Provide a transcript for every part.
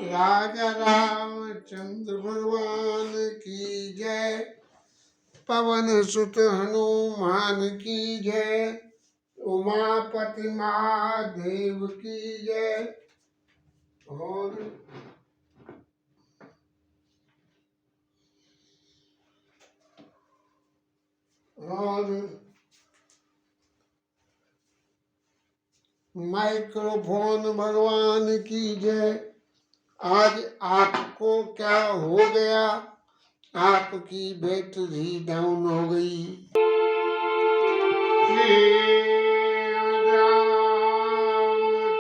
राजा रामचंद्र भगवान की जय। पवन सुत हनुमान की जय। उमापति महादेव की जय। और माइक्रोफोन भगवान की जय। आज आपको क्या हो गया? आपकी बैटरी डाउन हो गई।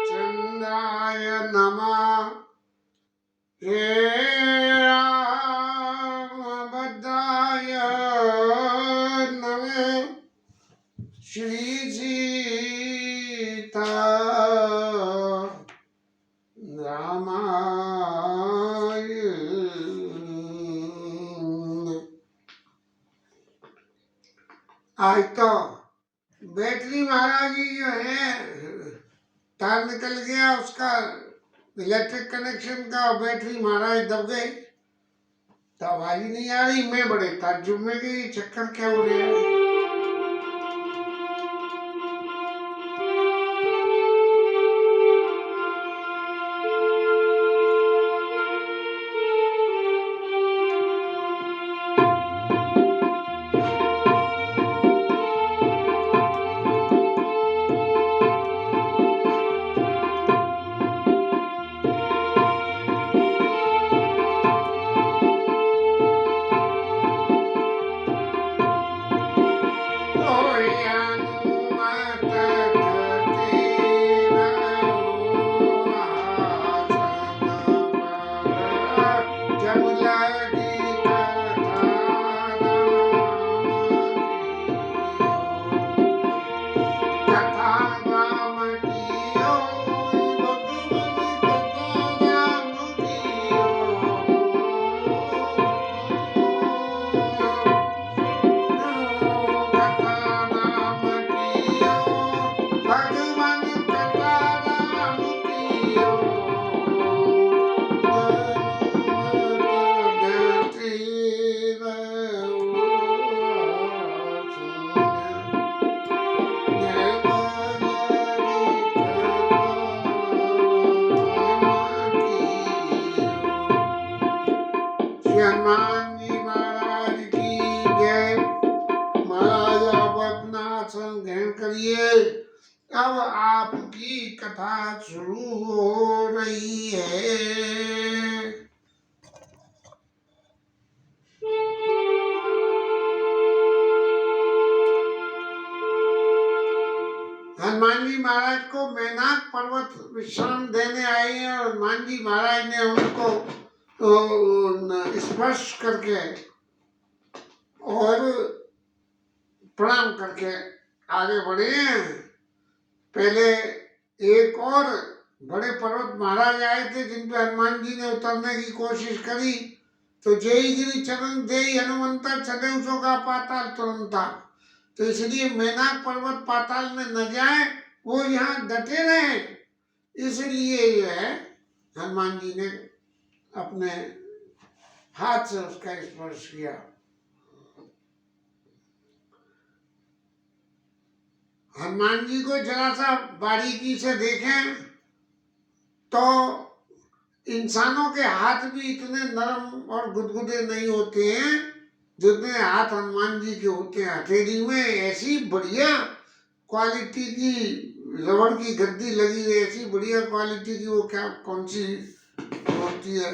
रामचंद्राय नमः। रामभद्राय नमः। श्री सीता रामाय। आज तो बैटरी महाराज जी जो है तार निकल गया उसका, इलेक्ट्रिक कनेक्शन का, बैटरी महाराज दब गए तो आवाज ही नहीं आ रही। मैं बड़े ताज्जुब में गई, चक्कर क्या हो रहा है। हनुमान जी महाराज की जय। महाराज आप अपना आसन ग्रहण करिए। अब आपकी कथा शुरू हो रही है। हनुमान जी महाराज को मैनाक पर्वत विश्राम देने आए हैं और हनुमान जी महाराज ने उनको स्पर्श करके और प्रणाम करके आगे बढ़े हैं। पहले एक और बड़े पर्वत महाराज आए थे जिन पे हनुमान जी ने उतरने की कोशिश करी तो जय गिरी चरण देई हनुमंता चले उसो का पाताल तुरंता। तो इसलिए मैनाक पर्वत पाताल में न जाए, वो यहाँ डटे रहे। इसलिए जो है हनुमान जी ने अपने हाथ से उसका स्पर्श किया। हनुमान जी को जरा सा बारीकी से देखें तो इंसानों के हाथ भी इतने नरम और गुदगुदे नहीं होते हैं जितने हाथ हनुमान जी के होते हैं। हथेली में ऐसी बढ़िया क्वालिटी की रबड़ की गद्दी लगी है, ऐसी बढ़िया क्वालिटी की, वो क्या कौन सी होती है,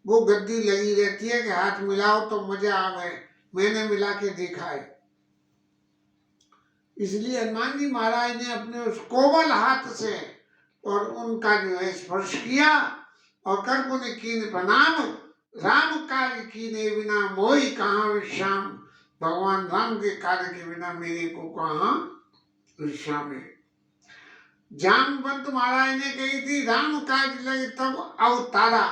वो गद्दी लगी रहती है कि हाथ मिलाओ तो मजा आ गए। मैंने मिला के देखा है। इसलिए हनुमान जी महाराज ने अपने उस कोमल हाथ से और उनका जो है स्पर्श किया और कर पुण्य कीन प्रणाम। राम कार्य कीने बिना मोहि कहाँ विश्राम। भगवान राम के कार्य के बिना मेरे को कहाँ विश्राम है। जामवंत महाराज ने कही थी राम काज लगे तब अवतारा।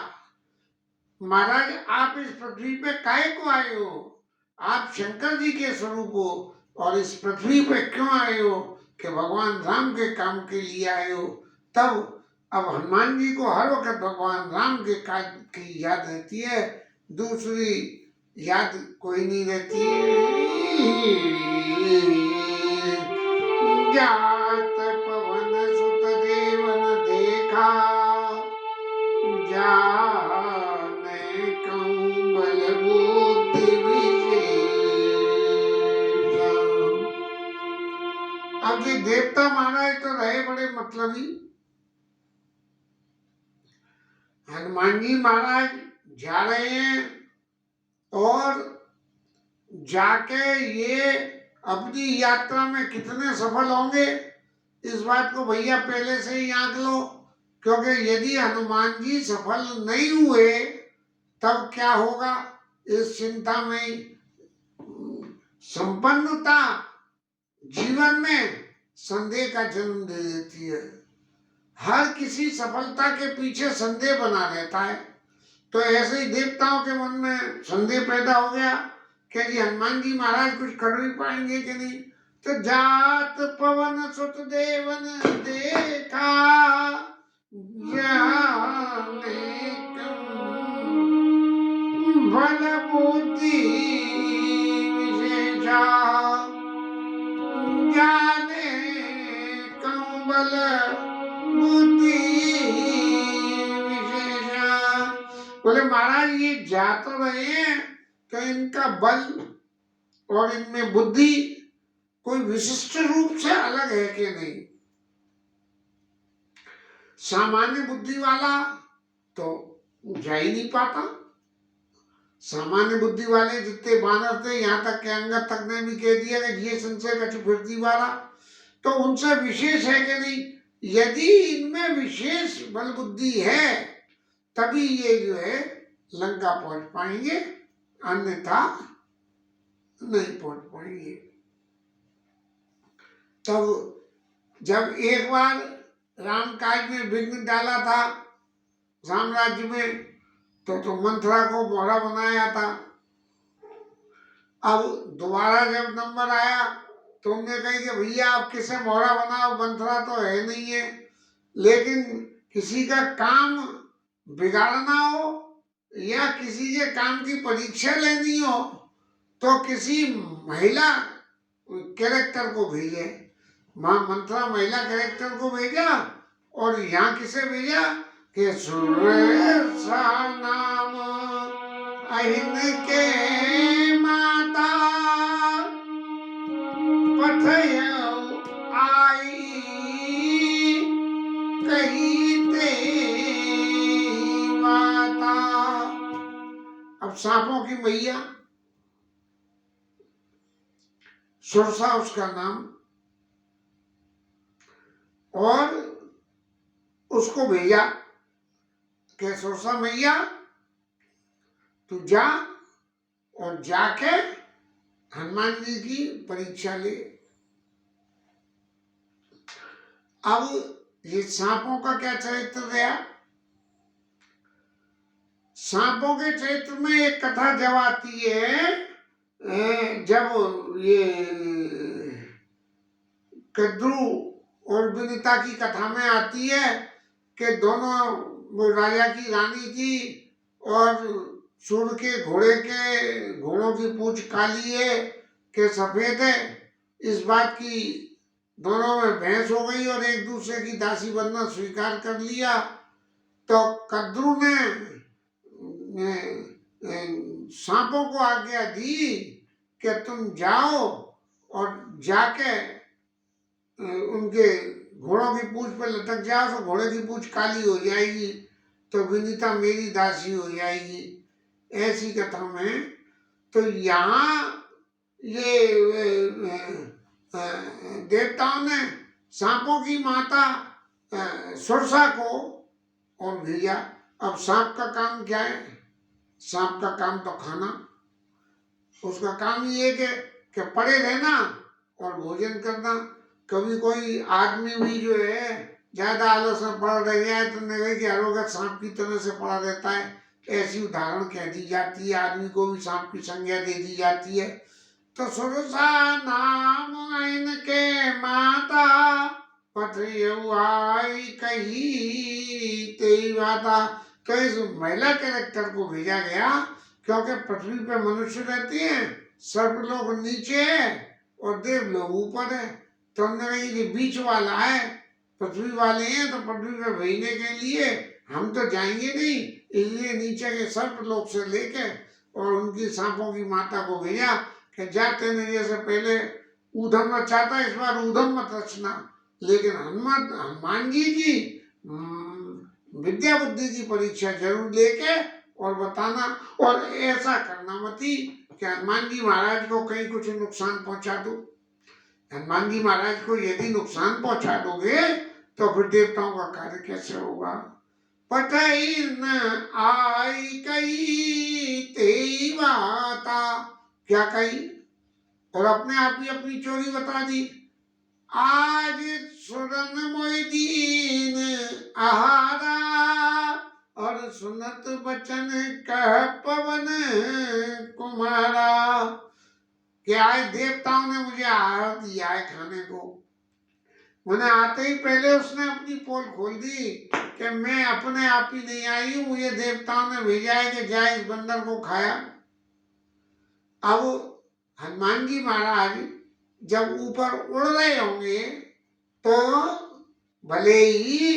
महाराज आप इस पृथ्वी पे काहे को आए हो? आप शंकर जी के स्वरूप हो और इस पृथ्वी पे क्यों आए हो? कि भगवान राम के काम के लिए आए हो। तब अब हनुमान जी को हर वक्त भगवान राम के काज की याद रहती है, दूसरी याद कोई नहीं रहती जात पवन सुत देवन देखा, जाने कहूँ बल बुद्धि विशेष। अब ये देवता महाराज तो रहे बड़े मतलबी। हनुमान जी महाराज जा रहे हैं और जाके ये अपनी यात्रा में कितने सफल होंगे इस बात को भैया पहले से ही आंक लो, क्योंकि यदि हनुमान जी सफल नहीं हुए तब क्या होगा, इस चिंता में संपन्नता जीवन में संदेह का जन्म दे देती है। हर किसी सफलता के पीछे संदेह बना रहता है। तो ऐसे ही देवताओं के मन में संदेह पैदा हो गया कि जी हनुमान जी महाराज कुछ कर भी पाएंगे कि नहीं। तो जात पवन सुत देवन देखा, जाने बल बुद्धि विशेषा, जाने कहूँ बल बुद्धि विशेषा। बोले महाराज ये जा तो रहे हैं तो इनका बल और इनमें बुद्धि कोई विशिष्ट रूप से अलग है कि नहीं। सामान्य बुद्धि वाला तो जा ही नहीं पाता। सामान्य बुद्धि वाले जितने बानर थे, यहाँ तक के अंगद तक ने भी कह दिया कि ये संशय कछु फिरती वाला, तो उनसे विशेष है कि नहीं। यदि इनमें विशेष बल बुद्धि है तभी ये जो है लंका पहुंच पाएंगे, अन्यथा नहीं पहुंच पाएंगे। तब जब एक बार राम काज में विघ्न डाला था साम्राज्य में, तो मंथरा को मोहरा बनाया था। अब दोबारा जब नंबर आया तो उनने कही कि भैया आप किसे मोहरा बनाओ, मंथरा तो है नहीं है। लेकिन किसी का काम बिगाड़ना हो या किसी के काम की परीक्षा लेनी हो तो किसी महिला कैरेक्टर को भेजे। मां मंथरा महिला कैरेक्टर को भेजा और यहाँ किसे भेजा कि सुरेशा नाम अहिन के माता, पठयो आई कही ते माता। अब सांपों की मैया सुरसा उसका नाम, और उसको भेजा कि सुरसा मैया तू जा और जाके हनुमान जी की परीक्षा ले। अब ये सांपों का क्या चरित्र रहा। सांपों के चरित्र में एक कथा जब आती है, जब ये कद्रू और विनीता की कथा में आती है कि दोनों, वो राजा की रानी थी और सूर्य के घोड़ों की पूंछ काली है कि सफेद है, इस बात की दोनों में बहस हो गई और एक दूसरे की दासी बनना स्वीकार कर लिया। तो कद्रू ने सांपों को आज्ञा दी कि तुम जाओ और जाके उनके घोड़ों की पूंछ पर लटक जाओ तो घोड़े की पूंछ काली हो जाएगी, तो विनीता मेरी दासी हो जाएगी। ऐसी कथा में तो यहाँ ये देवताओं ने सांपों की माता सुरसा को और भेजा। अब सांप का काम क्या है, सांप का काम तो खाना, उसका काम ये कि पड़े रहना और भोजन करना। कभी कोई आदमी भी जो है ज्यादा आलस में पड़ा रह जाए तो नहीं कि हर सांप की तरह से पड़ा रहता है, ऐसी उदाहरण कह दी जाती है, आदमी को भी सांप की संज्ञा दे दी जाती है। तो सुरसा नाम इनके माता, पथयुआई कही तेई बाता। तो इस महिला कैरेक्टर को भेजा गया क्योंकि पृथ्वी पे मनुष्य रहते हैं, सर्प लोग नीचे है और देव लोग ऊपर है। तो हमने कहा ये बीच वाला है, पृथ्वी वाले हैं तो पृथ्वी पे भेजने के लिए हम तो जाएंगे नहीं, इसलिए नीचे के सर्प लोग से लेके और उनकी सांपों की माता को भेजा कि जाते नहीं, जैसे पहले ऊधम रचा था इस बार ऊधम मत रचना। लेकिन हनुमान जी की विद्या बुद्धि की परीक्षा जरूर लेके और बताना, और ऐसा करना मती कि हनुमान जी महाराज को कहीं कुछ नुकसान पहुंचा दो। हनुमान जी महाराज को यदि नुकसान पहुंचा दोगे तो फिर देवताओं का कार्य कैसे होगा। पठई न आई कही तेई बाता, क्या कही, और अपने आप ही अपनी चोरी बता दी। आज सुरन मोदीन आहारा, और सुनत बचन कह पवन कुमारा। कि आज देवताओं ने मुझे आहार दिया है खाने को, मैंने आते ही पहले उसने अपनी पोल खोल दी कि मैं अपने आप ही नहीं आई हूं, मुझे देवताओं ने भेजा है कि जाए इस बंदर को खाया। अब हनुमान जी महाराज जब ऊपर उड़ रहे होंगे तो भले ही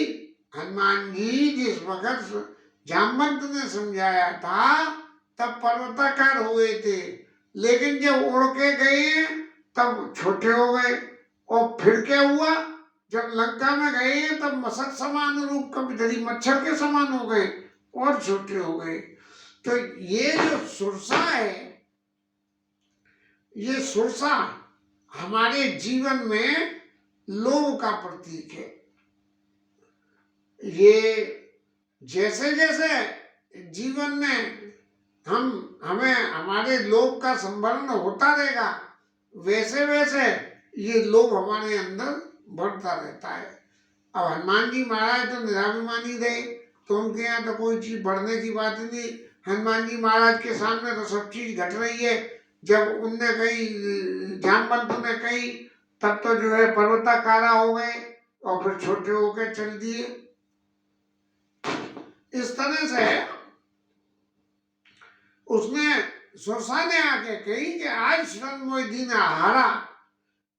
हनुमान जी जिस वक्त जामवंत ने समझाया था तब पर्वताकार हुए थे, लेकिन जब उड़ के गए तब छोटे हो गए। और फिर क्या हुआ, जब लंका में गए तब मसक समान रूप, कभी धरी मच्छर के समान हो गए और छोटे हो गए। तो ये जो सुरसा है, ये सुरसा हमारे जीवन में लोभ का प्रतीक है। ये जैसे जैसे जीवन में हमें हमारे लोभ का संवरण होता रहेगा, वैसे वैसे ये लोभ हमारे अंदर बढ़ता रहता है। अब हनुमान जी महाराज तो निराभिमानी रहे, तो उनके यहाँ तो कोई चीज बढ़ने की बात ही नहीं। हनुमान जी महाराज के सामने तो सब चीज घट रही है। जब उनने कही, जामवंत ने कही, तब तो जो है पर्वताकारा हो गए और फिर छोटे होकर चल दिए। इस तरह से उसने सुरसा ने आके कही कि आज सुरन मोदीन आहारा,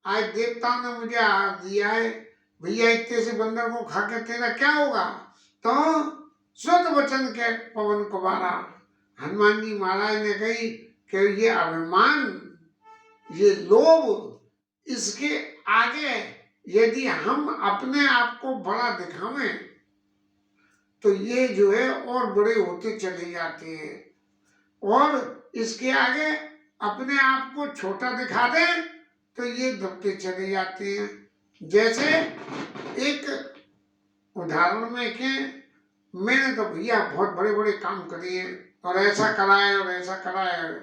आज देवताओं ने मुझे आहार दिया है, भैया इतने से बंदर को खा के तेरा क्या होगा। तो शुद्ध वचन के पवन कुमारा, हनुमान जी महाराज ने कही कि ये अभिमान, ये लोभ, इसके आगे यदि हम अपने आप को बड़ा दिखावें तो ये जो है और बड़े होते चले जाते हैं, और इसके आगे अपने आप को छोटा दिखा दें तो ये दबते चले जाते हैं। जैसे एक उदाहरण में कि मैंने तो भैया बहुत बड़े बड़े काम करे हैं और ऐसा कराए और ऐसा कराए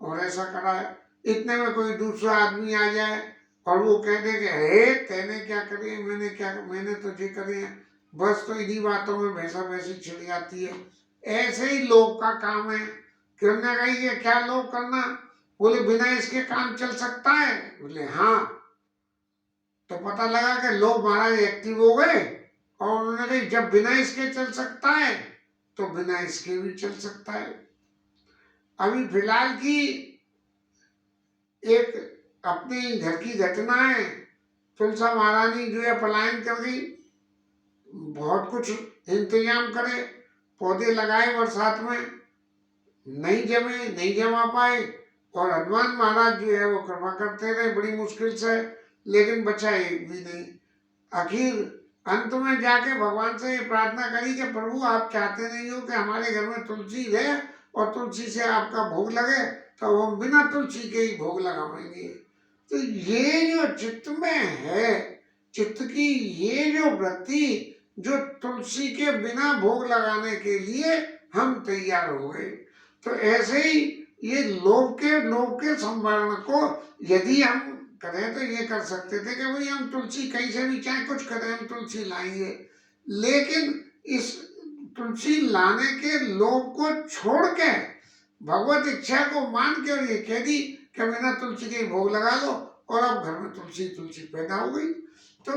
और ऐसा कराए, इतने में कोई दूसरा आदमी आ जाए और वो कह दे कि हे तेने क्या करे, मैंने तो ये करे हैं, बस तो इन्हीं बातों में भैंसा भैंसी छिड़ जाती है। ऐसे ही लोग का काम है। किरने कही ये क्या लोग करना, बोले बिना इसके काम चल सकता है, बोले हाँ। तो पता लगा कि लोग महाराज एक्टिव हो गए और उन्होंने कही जब बिना इसके चल सकता है तो बिना इसके भी चल सकता है। अभी फिलहाल की एक अपने घर की घटना है, तुलसा महारानी जो है पलायन कर गई, बहुत कुछ इंतजाम करे, पौधे लगाए बरसात में, नहीं जमे, नहीं जमा पाए, और हनुमान महाराज जो है वो कृपा करते रहे बड़ी मुश्किल से, लेकिन बचा एक भी नहीं। आखिर अंत में जाके भगवान से ये प्रार्थना करी कि प्रभु आप चाहते नहीं हो कि हमारे घर में तुलसी रहे और तुलसी से आपका भोग लगे, तो हम बिना तुलसी के ही भोग लगाएंगे। तो ये जो चित्त में है, चित्त की ये जो वृत्ति, जो तुलसी के बिना भोग लगाने के लिए हम तैयार हो गए, तो ऐसे ही ये लोभ के संवरण को यदि हम करें तो ये कर सकते थे कि भाई हम तुलसी कहीं से भी चाहे कुछ करें हम तुलसी लाएंगे, लेकिन इस तुलसी लाने के लोभ को छोड़ के भगवत इच्छा को मान के और ये कह दी कि बिना तुलसी के भोग लगा लो, और अब घर में तुलसी पैदा हो गई। तो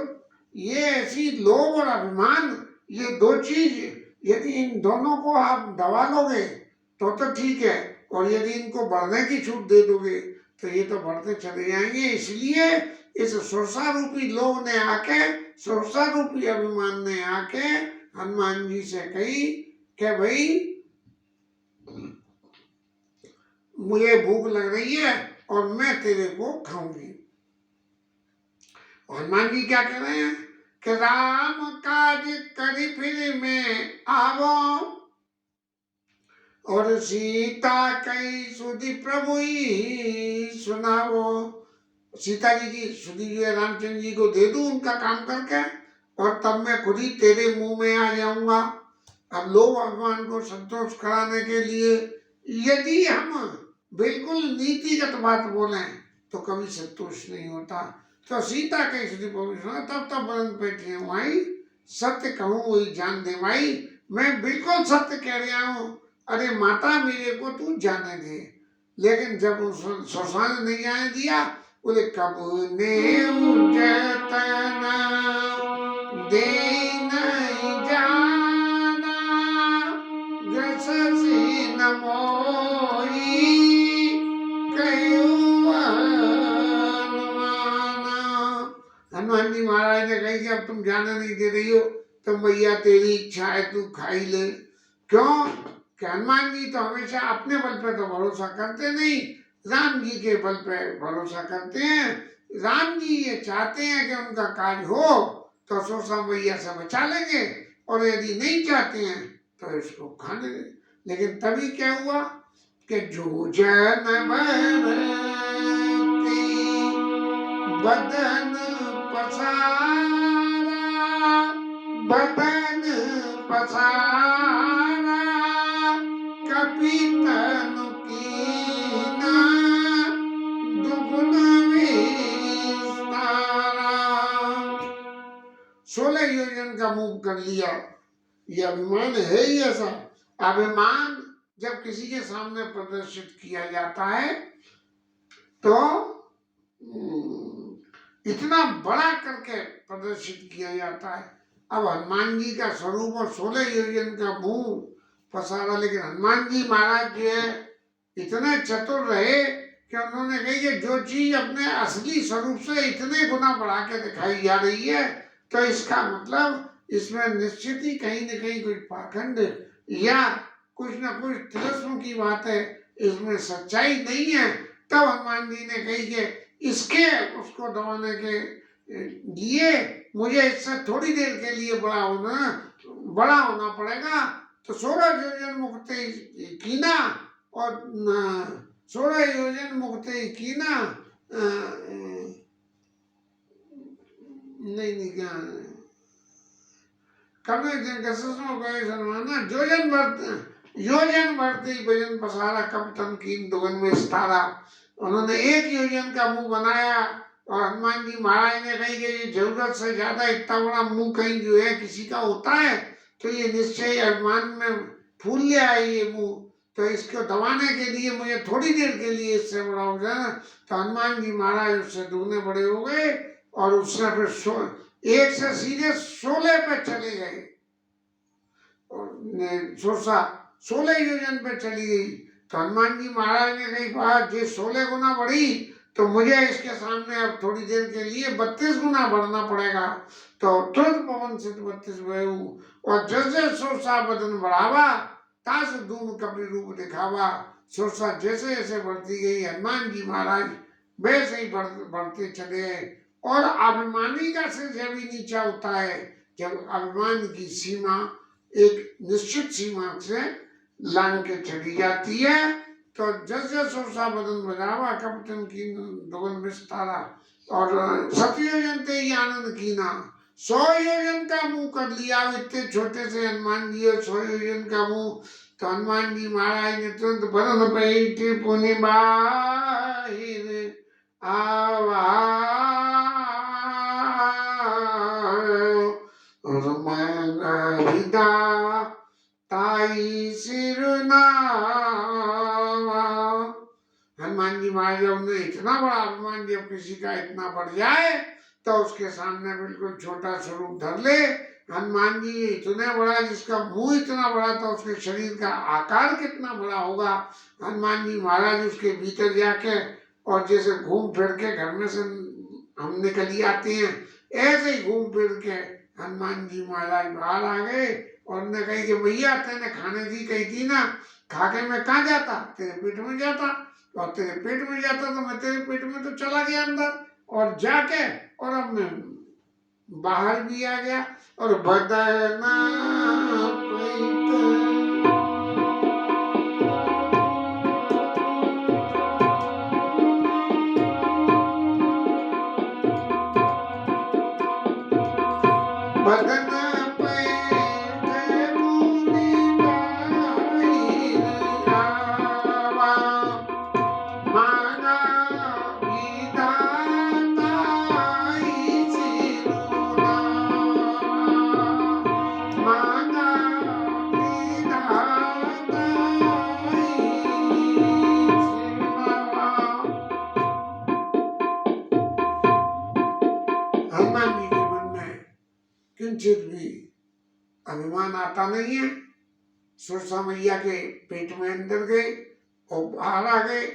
ये ऐसी लोभ और अभिमान, ये दो चीज, यदि इन दोनों को आप दबा लोगे तो ठीक है, और यदि इनको बढ़ने की छूट दे दोगे तो ये तो बढ़ते चले जाएंगे। इसलिए इस सुरसा रूपी लोभ ने आके, सुरसा रूपी अभिमान ने आके हनुमान जी से कही कि भाई मुझे भूख लग रही है और मैं तेरे को खाऊंगी। हनुमान जी क्या कह रहे हैं कि राम काज करी फिर मैं आवो, और सीता कई सुधि प्रभु ही सुनावो। सीता जी की सुधि जो है रामचंद्र जी को दे दूं उनका काम करके, और तब मैं खुद ही तेरे मुंह में आ जाऊंगा। अब लोग भगवान को संतोष कराने के लिए यदि हम बिल्कुल नीतिगत बात बोलें तो कभी संतोष नहीं होता। तो सीता के सुधि प्रभु सुना, तब तब बदन बैठे माई, सत्य कहूँ वही जान दे माई। मैं बिल्कुल सत्य कह रहा हूँ, अरे माता मेरे को तू जाने दे। लेकिन जब सुरसान ने नहीं जाने दिया, बोले कब ने जतना दे नहीं जाना, ग्रससी न मोई कह्यु हनुमाना। हनुमान जी महाराज ने कही कि अब तुम जाने नहीं दे रही हो तो भैया तेरी इच्छा है तू खा ही ले। क्यों कि हनुमान जी तो हमेशा अपने बल पे तो भरोसा करते नहीं, राम जी के बल पे भरोसा करते हैं। राम जी ये चाहते हैं कि उनका कार्य हो तो सोसा मैया से बचा लेंगे, और यदि नहीं चाहते हैं तो इसको खाने दें। लेकिन तभी क्या हुआ कि जो जन भरती बदन पसारा, बदन पसारा, कपितन कीना दुगुन विस्तारा। 16 योजन का मुंह कर लिया। ये अभिमान है ही ऐसा। अभिमान जब किसी के सामने प्रदर्शित किया जाता है तो इतना बड़ा करके प्रदर्शित किया जाता है। अब हनुमान जी का स्वरूप और 16 योजन का मुंह पसारा, लेकिन हनुमान जी महाराज जो है इतने चतुर रहे कि उन्होंने कही कि जो चीज अपने असली स्वरूप से इतने गुना बढ़ा के दिखाई जा रही है तो इसका मतलब इसमें निश्चित ही कहीं न कहीं कुछ पाखंड या कुछ न कुछ तिरस्म की बात है, इसमें सच्चाई नहीं है। तब हनुमान जी ने कही कि इसके उसको दबाने के लिए मुझे इससे थोड़ी देर के लिए बड़ा होना पड़ेगा। तो 16 योजन मुक्ति कीना, और 16 योजन मुक्ति कीना नहीं क्या करने योजन बढ़ती भजन पसारा, कब तन कीन दुगन में स्थारा। उन्होंने 1 योजन का मुंह बनाया, और हनुमान जी महाराज ने कही कि ये जरूरत से ज्यादा इतना बड़ा मुंह कहीं जो है किसी का होता है तो ये निश्चय अभिमान में फूल ले आए ये मुंह, तो इसको दबाने के लिए मुझे थोड़ी देर के लिए इससे बड़ा हो जाए। तो हनुमान जी महाराज उससे दुगने बड़े हो गए, और उससे फिर 1 से सीधे 16 पे चले गए, और सोसा 16 योजन पे चली गई। तो हनुमान जी महाराज ने कही बात ये 16 गुना बढ़ी तो मुझे इसके सामने अब थोड़ी देर के लिए 32 गुना बढ़ना पड़ेगा। तो तुरंत पवन सिद्ध 32 वयु, और जैसे सोसा बदन बढ़ावा तास दून कपड़ी रूप दिखावा। सोसा जैसे जैसे बढ़ती गई हनुमान जी महाराज वैसे ही बढ़ते चले गए। और अभिमानी का सिर जब ही नीचा होता है जब अभिमान की सीमा एक निश्चित सीमा से लांग के चली जाती है। तो जैसे सोसा बदन बजावा कपटन की दुगन विस्तारा, और 7 योजन ते ही आनंद कीना। 100 योजन का मुंह कर लिया। इतने छोटे से हनुमान जी और 100 योजन का मुंह। तो हनुमान जी महाराज ने तुरंत बदन बैठे पुनि बाहिर आवा, ताई सिरनावा। हनुमान जी महाराज ने इतना बड़ा अभिमान जब किसी का इतना बढ़ जाए तो उसके सामने बिल्कुल छोटा स्वरूप धर ले। हनुमान जी इतने बड़ा, जिसका मुंह इतना बड़ा था, उसके शरीर का आकार कितना बड़ा होगा। हनुमान जी महाराज उसके भीतर जाके और जैसे घूम फिर के घर में से हम निकल ही आते हैं, ऐसे ही घूम फिर के हनुमान जी महाराज बाहर आ गए और उन्होंने कही कि भैया तेने खाने की कही थी ना, खा के मैं कहाँ जाता, तेरे पेट में जाता, और तेरे पेट में जाता तो मैं तेरे पेट में तो चला गया अंदर, और जाके और अब मैं बाहर भी आ गया। और बदना बदना हनुमान जी के मन में किंचित भी अभिमान आता नहीं है। सुरसा मैया के पेट में अंदर गए और बाहर आ गए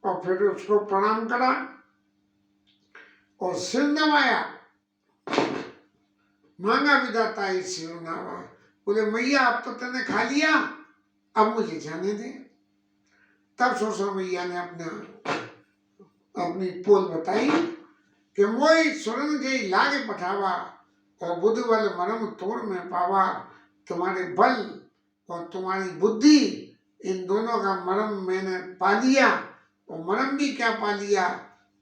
और फिर उसको प्रणाम करा और सिर नवाया। मांगा विधाता ही सिर नवा, बोले मैया अब तो तूने खा लिया, अब मुझे जाने दे। तब सुरसा मैया ने अपनी पोल बताई कि मोई सुरन गई लागे पठावा और बुद्ध बल मरम तोड़ में पावा। तुम्हारे बल और तुम्हारी बुद्धि, इन दोनों का मरम मैंने पा लिया। और मरम भी क्या पा लिया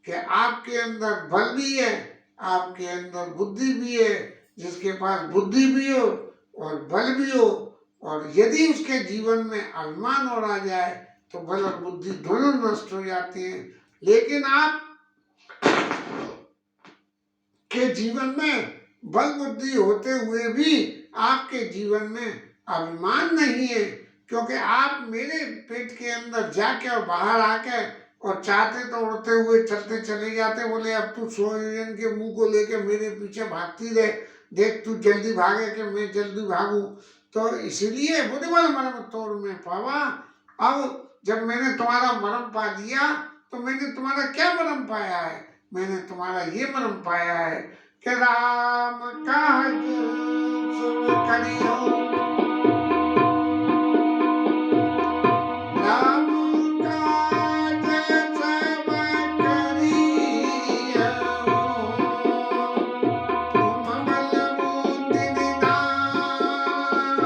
कि आपके अंदर बल भी है, आपके अंदर बुद्धि भी है। जिसके पास बुद्धि भी हो और बल भी हो, और यदि उसके जीवन में अभिमान और आ जाए तो बल और बुद्धि दोनों नष्ट हो जाते हैं। लेकिन आप के जीवन में बल बुद्धि होते हुए भी आपके जीवन में अभिमान नहीं है, क्योंकि आप मेरे पेट के अंदर जाके और बाहर आके और चाहते तो उड़ते हुए चलते चले जाते। बोले अब तू सूर्यन के मुंह को लेके मेरे पीछे भागती रहे, देख तू जल्दी भागे कि मैं जल्दी भागू। तो इसलिए बुद्धि बल मरम तोड़ में पावा। अब जब मैंने तुम्हारा मरम पा लिया तो मैंने तुम्हारा क्या मरम पाया है, मैंने तुम्हारा ये मरम पाया है कि राम काज सुन करियो, राम काज सब करियो, तुम बल बुद्धि निधान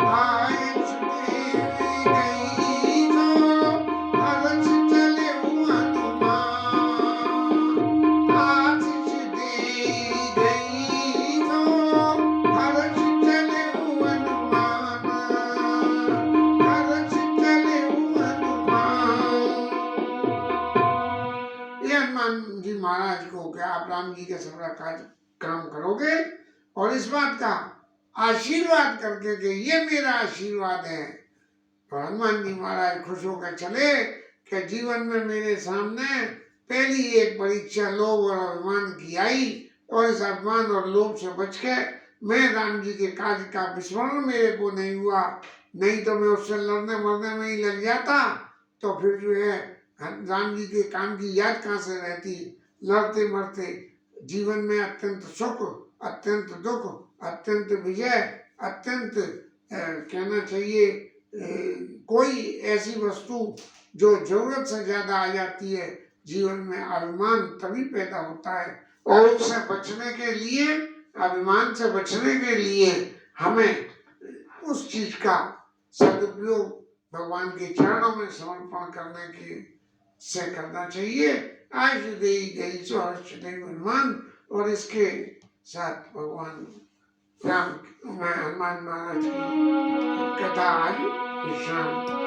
आयुष देवी गई जो, हर्ष चले हनुमान आशीष दे गई जो, हर्ष चले हनुमान हर्ष चले हनुमान। ये हनुमान जी महाराज को क्या आप राम जी के सबरा काम करोगे और इस बात का आशीर्वाद करके कि ये मेरा आशीर्वाद है। तो हनुमान जी महाराज खुश होकर चले कि जीवन में मेरे सामने पहली एक परीक्षा लोभ और अभिमान की आई, और इस अभिमान और लोभ से बच के मैं राम जी के कार्य का विस्मरण मेरे को नहीं हुआ, नहीं तो मैं उससे लड़ने मरने में ही लग जाता। तो फिर जो है राम जी के काम की याद कहाँ से रहती। लड़ते मरते जीवन में अत्यंत सुख, अत्यंत दुख, अत्यंत विजय, अत्यंत कहना चाहिए कोई ऐसी वस्तु जो जरूरत से ज्यादा आ जाती है, जीवन में अभिमान तभी पैदा होता है। और उससे बचने के लिए, अभिमान से बचने के लिए हमें उस चीज का सदुपयोग भगवान के चरणों में समर्पण करने की से करना चाहिए। आज देई गई सो हर्ष देव हनुमान। और इसके साथ भगवान राम हनुमान महाराज की कथा आज विश्राम